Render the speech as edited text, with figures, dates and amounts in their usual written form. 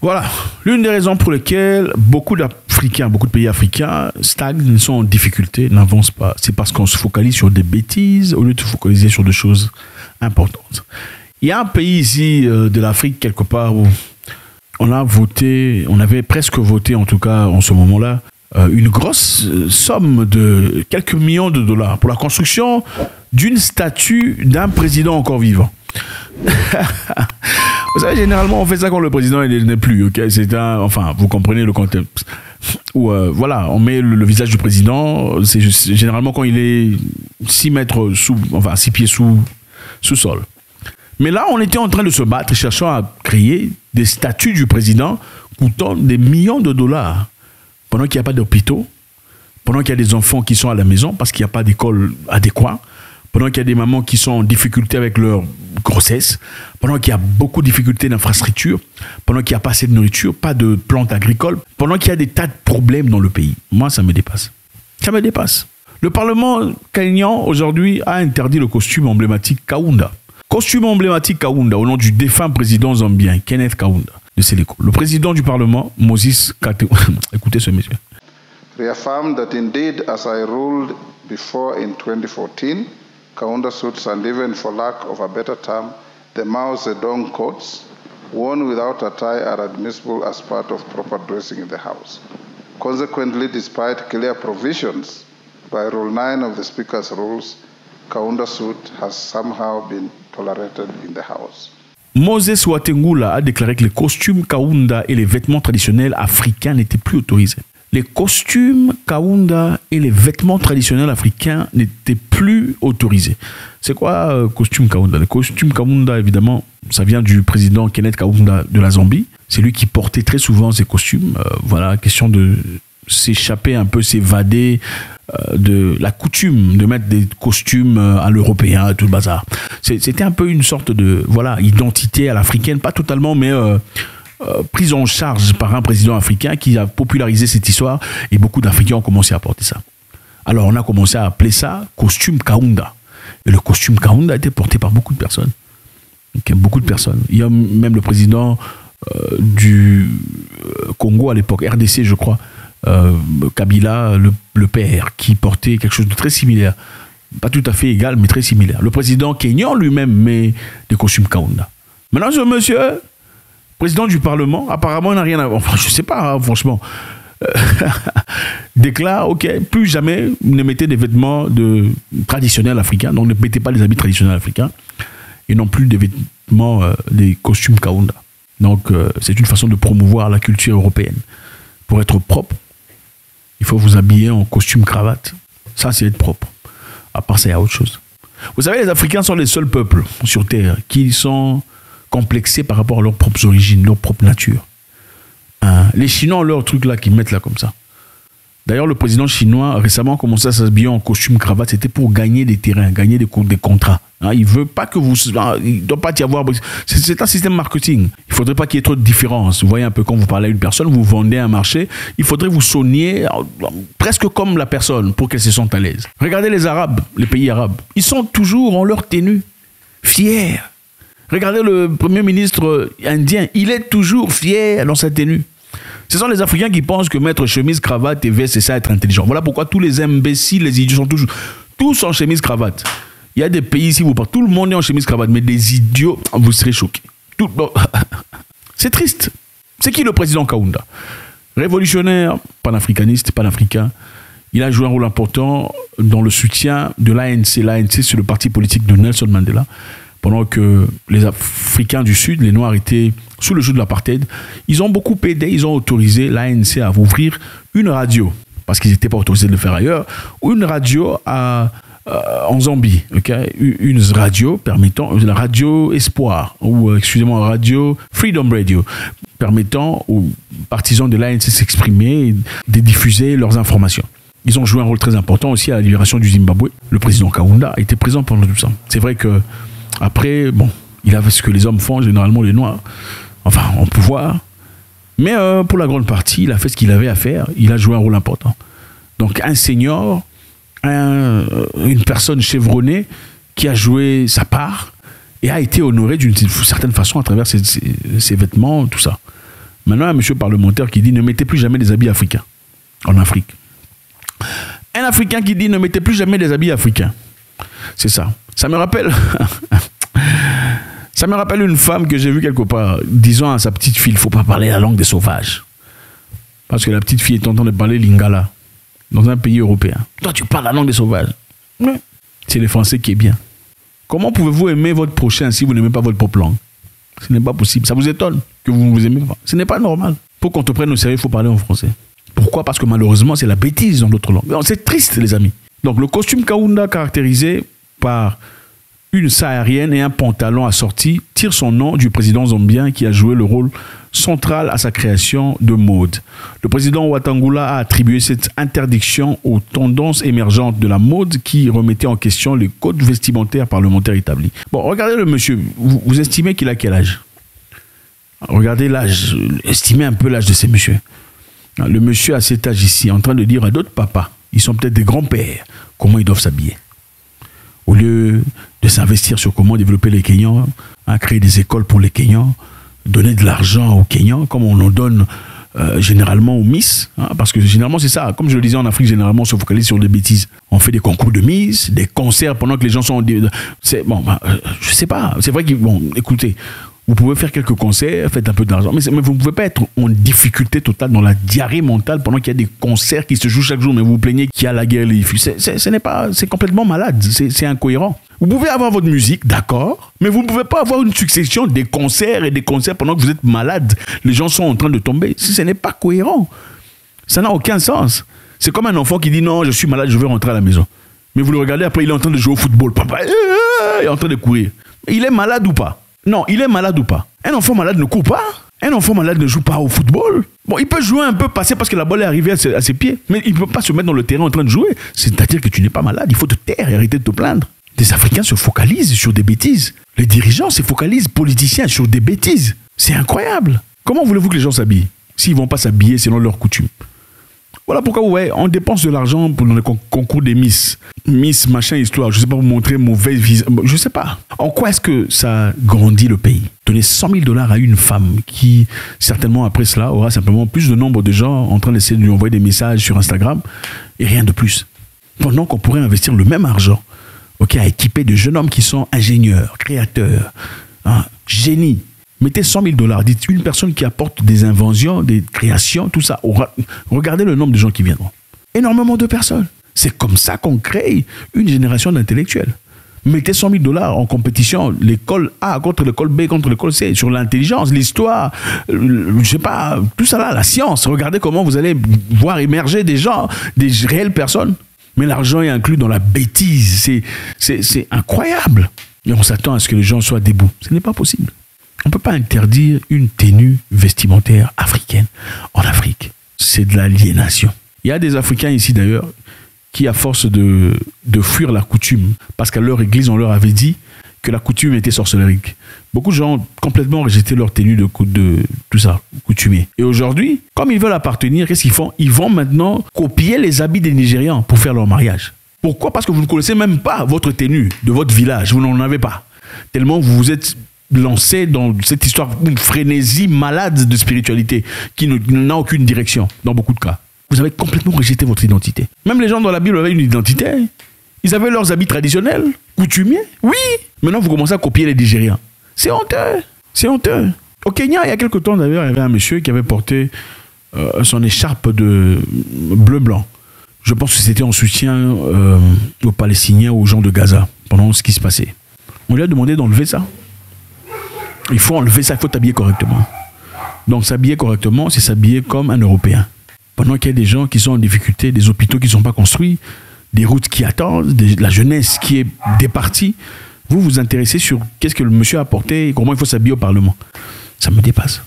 Voilà, l'une des raisons pour lesquelles beaucoup d'Africains, beaucoup de pays africains stagnent, sont en difficulté, n'avancent pas. C'est parce qu'on se focalise sur des bêtises au lieu de se focaliser sur des choses importantes. Il y a un pays ici de l'Afrique, quelque part, où on avait presque voté, en tout cas en ce moment-là, une grosse somme de quelques millions de dollars pour la construction d'une statue d'un président encore vivant. Vous savez, généralement, on fait ça quand le président n'est plus. Okay, enfin, vous comprenez le contexte. Où, voilà, on met le visage du président. C'est généralement quand il est 6 pieds sous sol. Mais là, on était en train de se battre, cherchant à créer des statues du président coûtant des millions de dollars. Pendant qu'il n'y a pas d'hôpitaux, pendant qu'il y a des enfants qui sont à la maison parce qu'il n'y a pas d'école adéquate, pendant qu'il y a des mamans qui sont en difficulté avec leur grossesse, pendant qu'il y a beaucoup de difficultés d'infrastructure, pendant qu'il n'y a pas assez de nourriture, pas de plantes agricoles, pendant qu'il y a des tas de problèmes dans le pays. Moi, ça me dépasse. Ça me dépasse. Le Parlement kényan, aujourd'hui, a interdit le costume emblématique Kaunda. Costume emblématique Kaunda, au nom du défunt président zambien, Kenneth Kaunda, de Séléko. Le président du Parlement, Moses Kate... Écoutez ce monsieur. Reaffirmed that indeed, as I ruled before in 2014, Kaunda suits and even for lack of a better term, the Mao Zedong coats, worn without a tie are admissible as part of proper dressing in the House. Consequently, despite clear provisions by Rule 9 of the Speaker's rules, Kaunda suit has somehow been tolerated in the House. Moses Watengula a déclaré que les costumes Kaunda et les vêtements traditionnels africains n'étaient plus autorisés. Les costumes Kaunda et les vêtements traditionnels africains n'étaient plus autorisés. C'est quoi costume Kaunda? Le costume Kaunda, évidemment, ça vient du président Kenneth Kaunda de la Zambie. C'est lui qui portait très souvent ces costumes. Voilà, question de s'échapper un peu, s'évader de la coutume de mettre des costumes à l'européen et tout le bazar. C'était un peu une sorte de identité à l'africaine, pas totalement, mais prise en charge par un président africain qui a popularisé cette histoire et beaucoup d'Africains ont commencé à porter ça. Alors on a commencé à appeler ça costume Kaunda. Et le costume Kaunda a été porté par beaucoup de personnes. Beaucoup de personnes. Il y a même le président du Congo à l'époque, RDC je crois, Kabila, le père, qui portait quelque chose de très similaire. Pas tout à fait égal, mais très similaire. Le président kényan lui-même met des costumes Kaunda. Maintenant, ce monsieur, président du Parlement, apparemment, il n'a rien à voir. Enfin, je ne sais pas, hein, franchement. Déclare, ok, plus jamais ne mettez des vêtements traditionnels africains. Donc, ne mettez pas les habits traditionnels africains. Et non plus des vêtements, des costumes Kaunda. Donc, c'est une façon de promouvoir la culture européenne. Pour être propre, il faut vous habiller en costume cravate. Ça, c'est être propre. À part ça, il y a autre chose. Vous savez, les Africains sont les seuls peuples sur Terre qui sont complexés par rapport à leurs propres origines, leur propre nature. Les Chinois ont leur truc là qu'ils mettent là comme ça. D'ailleurs, le président chinois récemment a commencé à s'habiller en costume cravate. C'était pour gagner des terrains, gagner des contrats. Il ne veut pas que vous... Il ne doit pas y avoir... C'est un système marketing. Il ne faudrait pas qu'il y ait trop de différence. Vous voyez un peu quand vous parlez à une personne, vous vendez un marché, il faudrait vous sonniez presque comme la personne pour qu'elle se sente à l'aise. Regardez les Arabes, les pays arabes. Ils sont toujours en leur tenue, fiers. Regardez le premier ministre indien, il est toujours fier dans sa tenue. Ce sont les Africains qui pensent que mettre chemise, cravate et veste, c'est ça être intelligent. Voilà pourquoi tous les imbéciles, les idiots sont tous en chemise, cravate. Il y a des pays ici où tout le monde est en chemise, cravate, mais des idiots, vous serez choqués. C'est triste. C'est qui le président Kaunda? Révolutionnaire, panafricaniste, panafricain. Il a joué un rôle important dans le soutien de l'ANC. L'ANC, c'est le parti politique de Nelson Mandela. Pendant que les Africains du Sud, les Noirs, étaient sous le joug de l'apartheid, ils ont beaucoup aidé, ils ont autorisé l'ANC à ouvrir une radio, parce qu'ils n'étaient pas autorisés de le faire ailleurs, une radio en Zambie, okay? Une radio permettant, la radio Espoir, ou excusez-moi, radio Freedom Radio, permettant aux partisans de l'ANC de s'exprimer et de diffuser leurs informations. Ils ont joué un rôle très important aussi à la libération du Zimbabwe. Le président Kaunda a été présent pendant tout ça. C'est vrai que après, bon, il a fait ce que les hommes font, généralement les Noirs, enfin, en pouvoir. Mais pour la grande partie, il a fait ce qu'il avait à faire. Il a joué un rôle important. Donc, un senior, une personne chevronnée qui a joué sa part et a été honoré d'une certaine façon à travers ses vêtements, tout ça. Maintenant, il y a un monsieur parlementaire qui dit ne mettez plus jamais des habits africains en Afrique. Un Africain qui dit ne mettez plus jamais des habits africains. C'est ça. Ça me rappelle... Ça me rappelle une femme que j'ai vue quelque part, disant à sa petite fille, il ne faut pas parler la langue des sauvages. Parce que la petite fille est en train de parler lingala dans un pays européen. Toi, tu parles la langue des sauvages. Ouais. C'est le français qui est bien. Comment pouvez-vous aimer votre prochain si vous n'aimez pas votre propre langue? Ce n'est pas possible. Ça vous étonne que vous ne vous aimez pas. Ce n'est pas normal. Pour qu'on te prenne au sérieux, il faut parler en français. Pourquoi? Parce que malheureusement, c'est la bêtise dans d'autres langues. C'est triste, les amis. Donc, le costume Kaunda, caractérisé par une saharienne et un pantalon assorti, tire son nom du président zambien qui a joué le rôle central à sa création de mode. Le président Wetangula a attribué cette interdiction aux tendances émergentes de la mode qui remettaient en question les codes vestimentaires parlementaires établis. Bon, regardez le monsieur. Vous estimez qu'il a quel âge? Regardez l'âge. Estimez un peu l'âge de ces messieurs. Le monsieur à cet âge ici est en train de dire à d'autres papas, ils sont peut-être des grands-pères, comment ils doivent s'habiller. Au lieu de s'investir sur comment développer les Kenyans, créer des écoles pour les Kenyans, donner de l'argent aux Kenyans, comme on en donne généralement aux Miss, parce que généralement c'est ça. Comme je le disais, en Afrique, généralement on se focalise sur des bêtises. On fait des concours de Miss, des concerts pendant que les gens sont... je sais pas. C'est vrai que, bon, écoutez, vous pouvez faire quelques concerts, faites un peu d'argent, mais vous ne pouvez pas être en difficulté totale dans la diarrhée mentale pendant qu'il y a des concerts qui se jouent chaque jour, mais vous vous plaignez qu'il y a la guerre, les fûts. C'est complètement malade, c'est incohérent. Vous pouvez avoir votre musique, d'accord, mais vous ne pouvez pas avoir une succession des concerts et des concerts pendant que vous êtes malade. Les gens sont en train de tomber. Ce n'est pas cohérent. Ça n'a aucun sens. C'est comme un enfant qui dit non, je suis malade, je veux rentrer à la maison. Mais vous le regardez, après il est en train de jouer au football. Papa il est en train de courir. Il est malade ou pas? Non, il est malade ou pas? Un enfant malade ne court pas. Un enfant malade ne joue pas au football. Bon, il peut jouer un peu, passer parce que la balle est arrivée à ses pieds, mais il ne peut pas se mettre dans le terrain en train de jouer. C'est-à-dire que tu n'es pas malade, il faut te taire et arrêter de te plaindre. Les Africains se focalisent sur des bêtises. Les dirigeants se focalisent, politiciens, sur des bêtises. C'est incroyable. Comment voulez-vous que les gens s'habillent s'ils ne vont pas s'habiller selon leurs coutumes? Voilà pourquoi, ouais, on dépense de l'argent pour le concours des Miss. Miss, machin, histoire. Je ne sais pas, vous montrer mauvais visage. Je ne sais pas. En quoi est-ce que ça grandit le pays? Donner $100 000 à une femme qui, certainement après cela, aura simplement plus de nombre de gens en train d'essayer de lui envoyer des messages sur Instagram et rien de plus. Pendant qu'on pourrait investir le même argent, à équiper de jeunes hommes qui sont ingénieurs, créateurs, génies. Mettez $100 000. Dites une personne qui apporte des inventions, des créations, tout ça. Regardez le nombre de gens qui viendront. Énormément de personnes. C'est comme ça qu'on crée une génération d'intellectuels. Mettez $100 000 en compétition, l'école A contre l'école B contre l'école C, sur l'intelligence, l'histoire, je sais pas, tout ça là, la science. Regardez comment vous allez voir émerger des gens, des réelles personnes. Mais l'argent est inclus dans la bêtise. C'est incroyable. Et on s'attend à ce que les gens soient debout. Ce n'est pas possible. On ne peut pas interdire une tenue vestimentaire africaine en Afrique. C'est de l'aliénation. Il y a des Africains ici d'ailleurs qui, à force de fuir la coutume, parce qu'à leur église, on leur avait dit que la coutume était sorcellerie. Beaucoup de gens ont complètement rejeté leur tenue de tout ça, coutumier. Et aujourd'hui, comme ils veulent appartenir, qu'est-ce qu'ils font? Ils vont maintenant copier les habits des Nigérians pour faire leur mariage. Pourquoi? Parce que vous ne connaissez même pas votre tenue de votre village. Vous n'en avez pas. Tellement vous vous êtes lancé dans cette histoire, une frénésie malade de spiritualité qui n'a aucune direction dans beaucoup de cas. Vous avez complètement rejeté votre identité. Même les gens dans la Bible avaient une identité. Ils avaient leurs habits traditionnels, coutumiers. Oui. Maintenant, vous commencez à copier les Nigérians. C'est honteux. C'est honteux. Au Kenya, il y a quelque temps, d'ailleurs, il y avait un monsieur qui avait porté son écharpe de bleu-blanc. Je pense que c'était en soutien aux Palestiniens, aux gens de Gaza, pendant ce qui se passait. On lui a demandé d'enlever ça. Il faut enlever ça, il faut t'habiller correctement. Donc, s'habiller correctement, c'est s'habiller comme un Européen. Pendant qu'il y a des gens qui sont en difficulté, des hôpitaux qui ne sont pas construits, des routes qui attendent, la jeunesse qui est départie, vous vous intéressez sur qu'est-ce que le monsieur a apporté et comment il faut s'habiller au Parlement. Ça me dépasse.